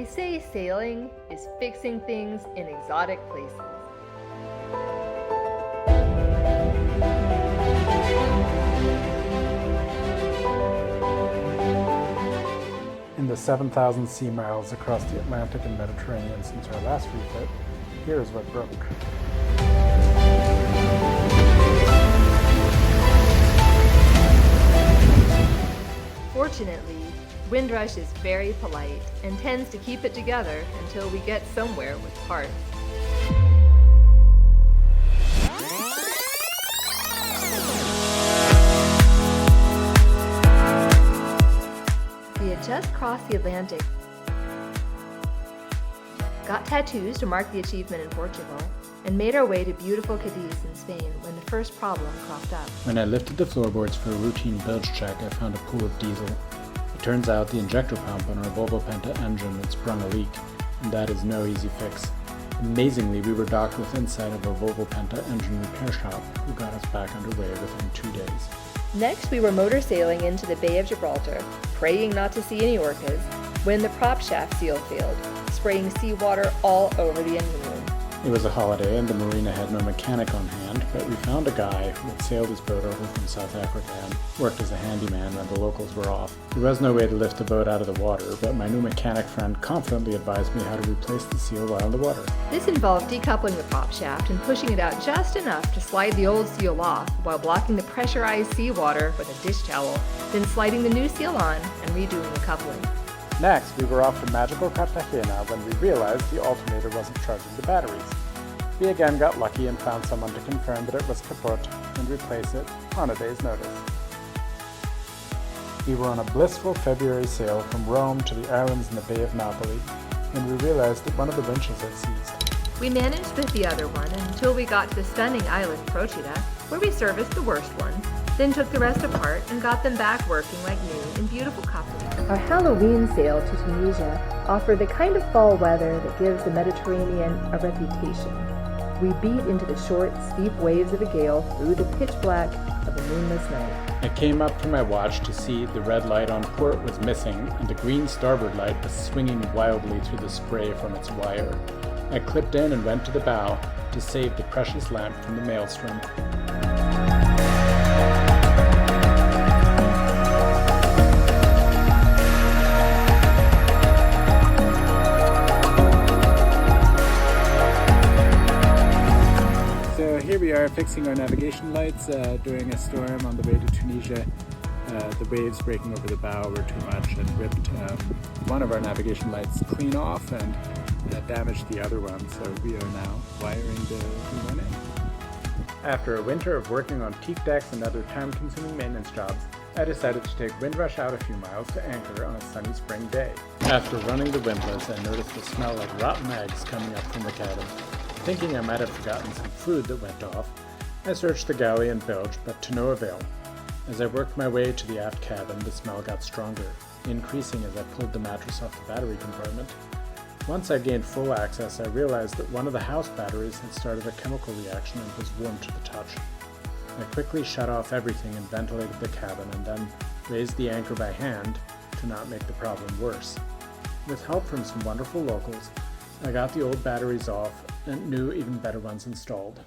They say sailing is fixing things in exotic places. In the 7,000 sea miles across the Atlantic and Mediterranean since our last refit, here's what broke. Fortunately, Windrush is very polite and tends to keep it together until we get somewhere with parts. We had just crossed the Atlantic, got tattoos to mark the achievement in Portugal, and made our way to beautiful Cadiz in Spain when the first problem cropped up. When I lifted the floorboards for a routine bilge check, I found a pool of diesel. It turns out the injector pump on our Volvo Penta engine had sprung a leak, and that is no easy fix. Amazingly, we were docked with inside of a Volvo Penta engine repair shop who got us back underway within 2 days. Next, we were motor sailing into the Bay of Gibraltar, praying not to see any orcas, when the prop shaft seal failed, spraying seawater all over the engine room. It was a holiday and the marina had no mechanic on hand, but we found a guy who had sailed his boat over from South Africa and worked as a handyman when the locals were off. There was no way to lift the boat out of the water, but my new mechanic friend confidently advised me how to replace the seal while in the water. This involved decoupling the prop shaft and pushing it out just enough to slide the old seal off while blocking the pressurized seawater with a dish towel, then sliding the new seal on and redoing the coupling. Next, we were off to magical Cartagena when we realized the alternator wasn't charging the batteries. We again got lucky and found someone to confirm that it was kaput and replace it on a day's notice. We were on a blissful February sail from Rome to the islands in the Bay of Napoli when we realized that one of the winches had seized. We managed with the other one until we got to the stunning island Procida, where we serviced the worst one, then took the rest apart and got them back working like new in beautiful coupling. Our Halloween sail to Tunisia offered the kind of fall weather that gives the Mediterranean a reputation. We beat into the short, steep waves of a gale through the pitch black of a moonless night. I came up to my watch to see the red light on port was missing and the green starboard light was swinging wildly through the spray from its wire. I clipped in and went to the bow to save the precious lamp from the maelstrom. Here we are fixing our navigation lights during a storm on the way to Tunisia. The waves breaking over the bow were too much and ripped one of our navigation lights clean off and damaged the other one, so we are now wiring the new one in. After a winter of working on teak decks and other time-consuming maintenance jobs, I decided to take Windrush out a few miles to anchor on a sunny spring day. After running the windlass, I noticed the smell like rotten eggs coming up from the cabin. Thinking I might have forgotten some food that went off, I searched the galley and bilge, but to no avail. As I worked my way to the aft cabin, the smell got stronger, increasing as I pulled the mattress off the battery compartment. Once I gained full access, I realized that one of the house batteries had started a chemical reaction and was warm to the touch. I quickly shut off everything and ventilated the cabin and then raised the anchor by hand to not make the problem worse. With help from some wonderful locals, I got the old batteries off and new, even better ones installed.